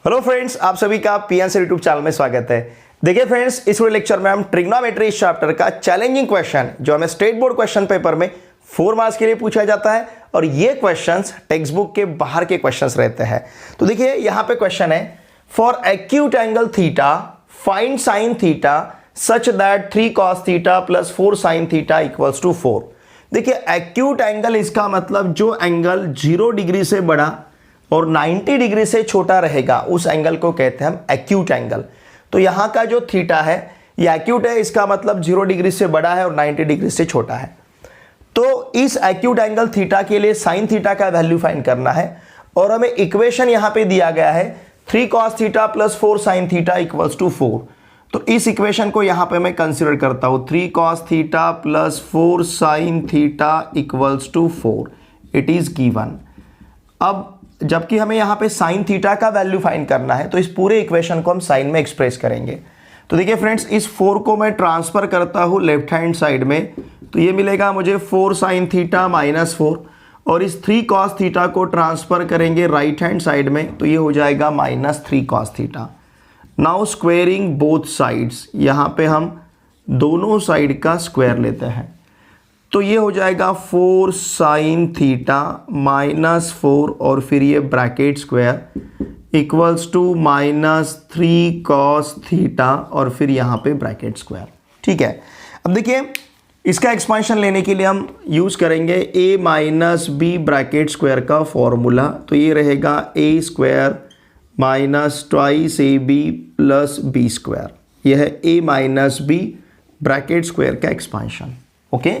Hello friends, आप सभी का पीएनसी यूट्यूब चैनल में स्वागत है। देखिए फ्रेंड्स, इस लेक्चर में हम ट्रिग्नोमेट्री चैप्टर का चैलेंजिंग क्वेश्चन जो हमें स्टेट बोर्ड क्वेश्चन पेपर में 4 मार्क्स के लिए पूछा जाता है और ये क्वेश्चंस टेक्स्ट बुक के बाहर के क्वेश्चंस रहते हैं। तो देखिए यहाँ पे क्वेश्चन है, for acute angle theta find sine theta such that 3 cos theta plus 4 sin theta equals to 4। देखिए एक्यूट एंगल, इसका मतलब जो एंगल 0 डिग्री से बड़ा और 90 डिग्री से छोटा रहेगा उस एंगल को कहते हैं हम एक्यूट एंगल। तो यहां का जो थीटा है ये एक्यूट है, इसका मतलब 0 डिग्री से बड़ा है और 90 डिग्री से छोटा है। तो इस एक्यूट एंगल थीटा के लिए साइन थीटा का वैल्यू फाइंड करना है और हमें इक्वेशन यहां पे दिया गया है 3 cos theta plus 4 sin theta equals to 4। तो इस इक्वेशन को यहां पे मैं कंसीडर करता हूं 3 cos theta plus 4 sin theta equals to 4, it is given. अब जबकि हमें यहाँ पे साइन थीटा का वैल्यू फाइंड करना है तो इस पूरे इक्वेशन को हम साइन में एक्सप्रेस करेंगे। तो देखिए फ्रेंड्स, इस 4 को मैं ट्रांसफर करता हूँ लेफ्ट हैंड साइड में, तो ये मिलेगा मुझे 4 sin थीटा माइनस 4, और इस 3 cos थीटा को ट्रांसफर करेंगे राइट हैंड साइड में, तो ये हो जाएगा minus 3 cos theta. Now squaring both sides, यहाँ पे हम दोनों साइड का स्क्वायर लेते हैं, तो ये हो जाएगा 4 sin थीटा माइनस 4 और फिर ये bracket square equals to minus 3 cos theta और फिर यहाँ पे ब्रैकेट स्क्वायर। ठीक है, अब देखिए इसका एक्सपेंशन लेने के लिए हम यूज़ करेंगे a minus B bracket square का फॉर्मूला। तो ये रहेगा a square minus twice A B plus B square. यह है a minus B bracket square का एक्सपेंशन। ओके,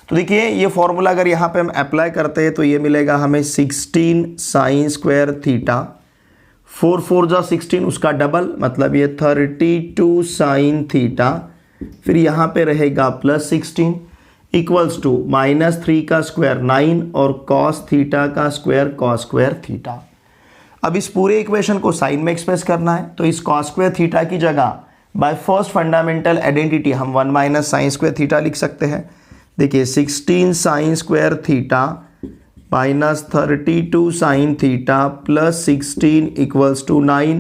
तो देखिए ये फॉर्मूला अगर यहाँ पे हम अप्लाई करते हैं तो ये मिलेगा हमें 16 sin स्क्वायर थीटा, 4 4 जा 16 उसका डबल, मतलब ये 32 sin थीटा, फिर यहाँ पे रहेगा प्लस 16 इक्वल्स टू माइनस 3 का स्क्वायर 9 और cos थीटा का स्क्वायर cos स्क्वायर थीटा। अब इस पूरे इक्वेशन को साइन में एक्सप्रेस करना है, तो इस cos स्क्वायर थीटा की जगह बाय फर्स्ट फंडामेंटल आइडेंटिटी हम 1 माइनस साइन स्क्वायर थीटा लिख सकते हैं। देखिए 16 sin square theta minus 32 sin theta plus 16 equals to 9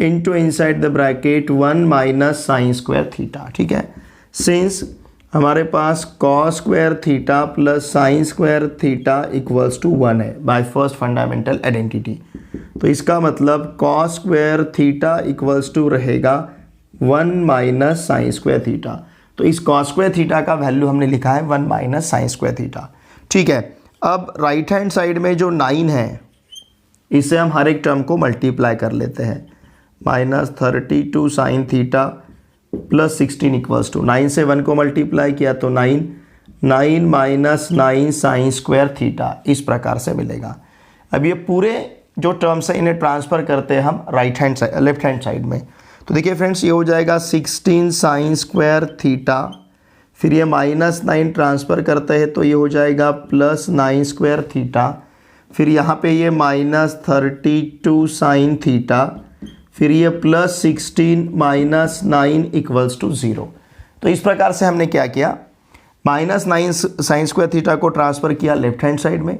into inside the bracket 1 minus sine square theta. ठीक है, सिंस हमारे पास cos square theta plus sine square theta equals to 1 है by first fundamental identity, तो इसका मतलब cos square theta equals to रहेगा 1 minus sine square theta. तो इस cos स्क्वायर थीटा का वैल्यू हमने लिखा है 1 माइनस साइन स्क्वायर थीटा। ठीक है, अब राइट हैंड साइड में जो 9 है इसे हम हर एक टर्म को मल्टीप्लाई कर लेते हैं, minus 32 sin theta plus 16 equals to 9 से 1 को मल्टीप्लाई किया तो 9 माइनस 9 साइन स्क्वायर थीटा, इस प्रकार से मिलेगा। अब ये पूरे जो टर्म्स है इन्हें ट्रांसफ़र करते हैं हम right hand side left hand side में। तो देखिए फ्रेंड्स, ये हो जाएगा 16 sin स्क्वायर थीटा, फिर ये माइनस 9 ट्रांसफ़र करते हैं तो ये हो जाएगा प्लस 9 स्क्वायर थीटा, फिर यहाँ पे ये माइनस 32 sin थीटा, फिर ये प्लस 16 माइनस 9 इक्वल्स टू 0। तो इस प्रकार से हमने क्या किया, माइनस 9 sin स्क्वायर थीटा को ट्रांसफ़र किया लेफ्ट हैंड साइड में,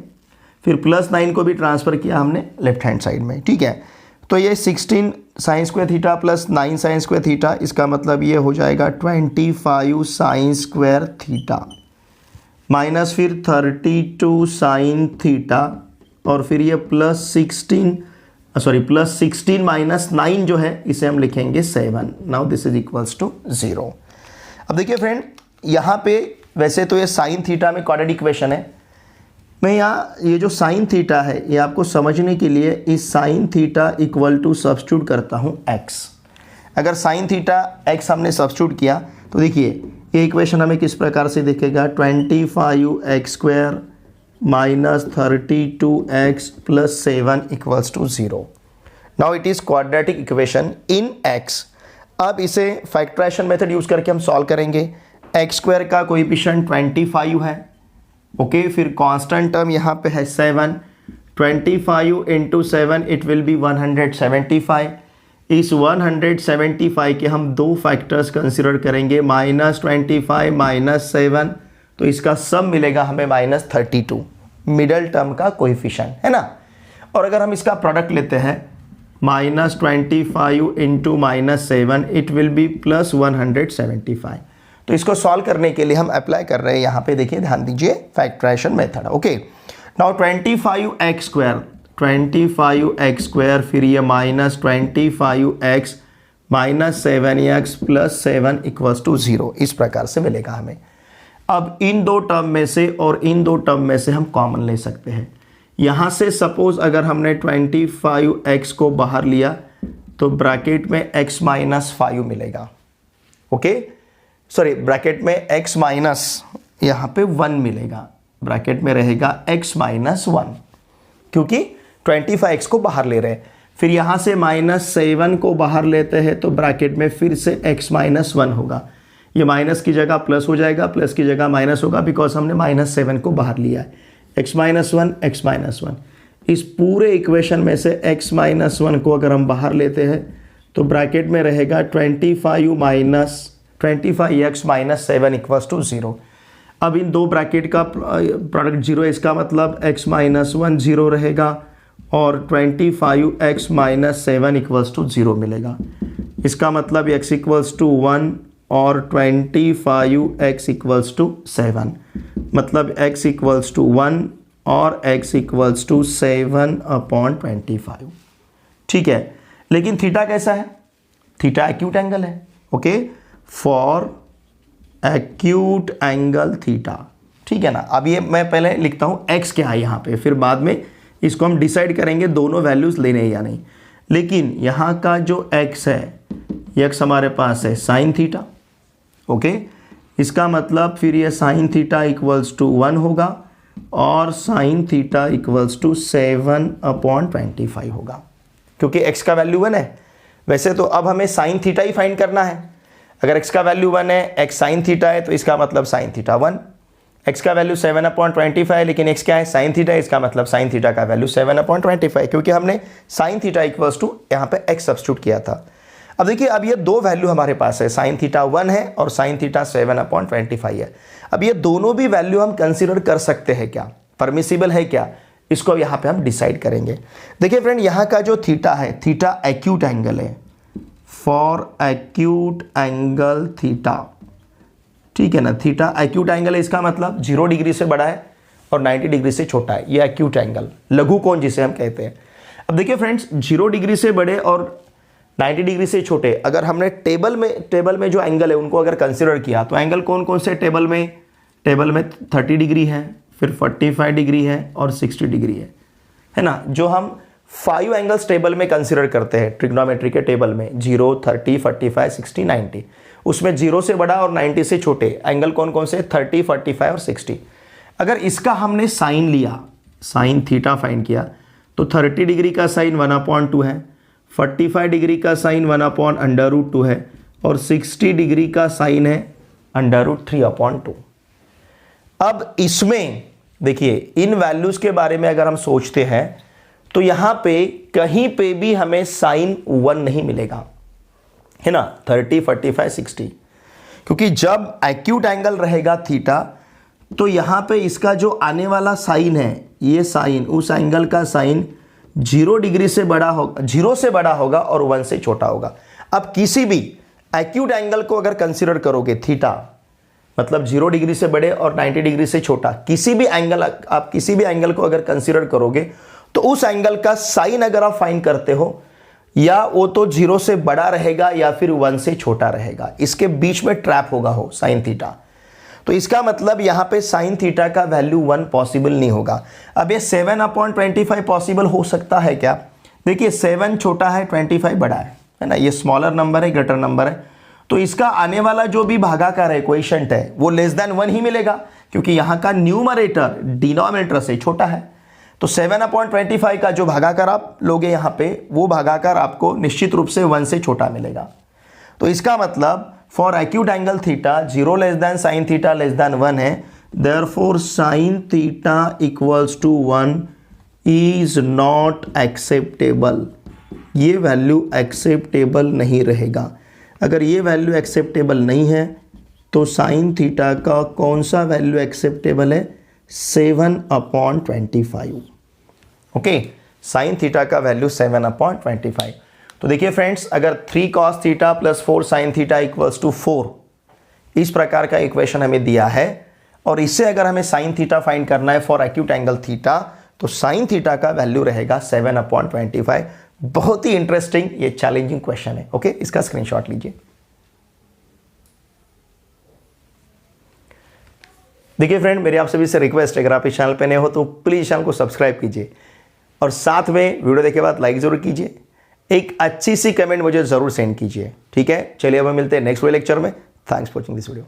फिर प्लस 9 को भी ट्रांसफ़र किया हमने लेफ्ट हैंड साइड में। ठीक है, तो ये 16 sin square theta plus 9 sin square theta, इसका मतलब ये हो जाएगा 25 sin स्क्वायर थीटा माइनस फिर 32 sin थीटा और फिर ये प्लस 16 माइनस 9 जो है इसे हम लिखेंगे 7। Now this is equals to 0। अब देखिए फ्रेंड, यहाँ पे वैसे तो ये sin थीटा में क्वाड्रेटिक इक्वेशन है, मैं यहाँ ये जो साइन थीटा है ये आपको समझने के लिए इस sine theta equal to substitute करता हूँ x। अगर साइन थीटा x हमने सब्स्टिट्यूट किया तो देखिए ये इक्वेशन हमें किस प्रकार से दिखेगा, 25x square minus 32x plus 7 equals to 0। Now it is quadratic equation in x। अब इसे फैक्टराइजेशन मेथड यूज़ करके हम सॉल्व करेंगे। x स्क्वायर का कोएफिशिएंट 25 है, ओके, फिर कांस्टेंट टर्म यहाँ पे है 7, 25 इंटू 7 इट विल बी 175। इस 175 के हम दो फैक्टर्स कंसिडर करेंगे, माइनस 25 माइनस 7, तो इसका सम मिलेगा हमें माइनस 32, मिडल टर्म का कोएफिशिएंट है ना। और अगर हम इसका प्रोडक्ट लेते हैं -25 इंटू -7 इट विल बी +175। तो इसको सॉल्व करने के लिए हम अप्लाई कर रहे हैं यहाँ पे, देखिए ध्यान दीजिए, factorisation method. Okay, now 25x², फिर ये -25x -7x + 7 = 0, इस प्रकार से मिलेगा हमें। अब इन दो टर्म में से और इन दो टर्म में से हम कॉमन ले सकते हैं। यहाँ से सपोज अगर हमने 25x को बाहर लिया तो ब्रैकेट में x - 5 मिलेगा। ओके, सॉरी, ब्रैकेट में x माइनस यहाँ पे 1 मिलेगा, ब्रैकेट में रहेगा x - 1, क्योंकि 25x को बाहर ले रहे हैं। फिर यहाँ से -7 को बाहर लेते हैं तो ब्रैकेट में फिर से x - 1 होगा। ये माइनस की जगह प्लस हो जाएगा, प्लस की जगह माइनस होगा, बिकॉज हमने -7 को बाहर लिया है। x - 1, x - 1, इस पूरे इक्वेशन में से x - 1 को अगर हम बाहर लेते हैं तो ब्रैकेट में रहेगा 25x - 7 = 0। अब इन दो ब्रैकेट का प्रोडक्ट 0 है, इसका मतलब x - 1 0 रहेगा और 25x - 7 = 0 मिलेगा। इसका मतलब x = 1 और 25x = 7, मतलब x = 1 और x = 7/25। ठीक है, लेकिन थीटा कैसा है? थीटा एक्यूट एंगल है। Okay, for acute angle theta, ठीक है ना। अब ये मैं पहले लिखता हूं x क्या है यहाँ पे, फिर बाद में इसको हम डिसाइड करेंगे दोनों वैल्यूज लेने या नहीं। लेकिन यहाँ का जो x है, x हमारे पास है साइन थीटा। ओके, इसका मतलब फिर ये साइन थीटा = 1 होगा और साइन थीटा = 7/25 होगा, क्योंकि x का वैल्यू 1 है। वैसे तो अब हमें साइन थीटा ही फाइंड करना है। अगर x का वैल्यू 1 है, x साइन थीटा है, तो इसका मतलब साइन थीटा 1। x का वैल्यू 7/25 है, लेकिन x क्या है? साइन थीटा है, इसका मतलब साइन थीटा का वैल्यू 7/25, क्योंकि हमने साइन थीटा = यहाँ पे x सब्स्टिट्यूट किया था। अब देखिए, अब ये दो वैल्यू हमारे पास है, साइन थीटा 1 है और साइन थीटा 7/25 है। अब ये दोनों भी वैल्यू हम कंसीडर कर सकते हैं क्या, परमिसिबल है क्या, इसको यहाँ पे हम डिसाइड करेंगे। देखिए फ्रेंड, यहाँ का जो थीटा है, थीटा एक्यूट एंगल है, फॉर एक्यूट एंगल थीटा, ठीक है ना। थीटा एक्यूट एंगल है, इसका मतलब 0 डिग्री से बड़ा है और 90 डिग्री से छोटा है, ये एक्यूट एंगल, लघु कोण जिसे हम कहते हैं। अब देखिए फ्रेंड्स, 0 डिग्री से बड़े और 90 डिग्री से छोटे, अगर हमने टेबल में जो एंगल है उनको अगर कंसिडर किया तो एंगल कौन कौन से टेबल में 30 डिग्री है, फिर 45 डिग्री है और 60 डिग्री है ना। जो हम 5 एंगल्स टेबल में कंसिडर करते हैं ट्रिग्नोमेट्री के टेबल में, 0, 30, 45, 60, 90, उसमें 0 से बड़ा और 90 से छोटे एंगल कौन कौन से? 30, 45 और 60। अगर इसका हमने साइन लिया, साइन थीटा फाइंड किया, तो 30 डिग्री का साइन 1/2 है, 45 डिग्री का साइन 1/√2 है और 60 डिग्री का साइन है √3/2। अब इसमें देखिए, इन वैल्यूज के बारे में अगर हम सोचते हैं तो यहां पे कहीं पे भी हमें साइन 1 नहीं मिलेगा, है ना, 30, 45, 60, क्योंकि जब एक्यूट एंगल रहेगा थीटा तो यहां पे इसका जो आने वाला साइन है, ये साइन उस एंगल का साइन 0 डिग्री से बड़ा होगा, 0 से बड़ा होगा और 1 से छोटा होगा। अब किसी भी एक्यूट एंगल को अगर कंसीडर करोगे, थीटा मतलब 0 डिग्री से बड़े और 90 डिग्री से छोटा, किसी भी एंगल, आप किसी भी एंगल को अगर कंसीडर करोगे तो उस एंगल का साइन अगर आप फाइंड करते हो, या वो तो 0 से बड़ा रहेगा या फिर 1 से छोटा रहेगा, इसके बीच में ट्रैप होगा हो साइन थीटा। तो इसका मतलब यहां पे साइन थीटा का वैल्यू 1 पॉसिबल नहीं होगा। अब ये 7/25 पॉसिबल हो सकता है क्या? देखिए, 7 छोटा है, 25 बड़ा है ना, ये स्मॉलर नंबर है, ग्रेटर नंबर है, तो इसका आने वाला जो भी भागाकार है, कोएफिशिएंट है, वो <1 ही मिलेगा, क्योंकि यहां का न्यूमरेटर डिनोमिनेटर से छोटा है। तो 7/25 का जो भागाकार आप लोगे यहां पे, वो भागाकार आपको निश्चित रूप से 1 से छोटा मिलेगा। तो इसका मतलब for acute angle theta 0 < sine theta < 1 है, therefore sine theta = 1 is not acceptable. ये वैल्यू एक्सेप्टेबल नहीं रहेगा। अगर ये वैल्यू एक्सेप्टेबल नहीं है तो साइन थीटा का कौन सा वैल्यू एक्सेप्टेबल है? 7/25। ओके, साइन थीटा का वैल्यू 7/25। तो देखिए फ्रेंड्स, अगर 3 cos theta plus 4 sine theta equals to 4, इस प्रकार का इक्वेशन हमें दिया है और इससे अगर हमें साइन थीटा फाइंड करना है फॉर एक्यूट एंगल थीटा, तो साइन थीटा का वैल्यू रहेगा 7/25। बहुत ही इंटरेस्टिंग ये चैलेंजिंग क्वेश्चन है। ओके, इसका स्क्रीनशॉट लीजिए। देखिए फ्रेंड, मेरी आप सभी से रिक्वेस्ट है, अगर आप इस चैनल पे नए हो तो प्लीज चैनल को सब्सक्राइब कीजिए और साथ में वीडियो देखे बाद लाइक जरूर कीजिए। एक अच्छी सी कमेंट मुझे जरूर सेंड कीजिए। ठीक है, चलिए अब हम मिलते हैं नेक्स्ट वीडियो लेक्चर में। Thanks for watching this video.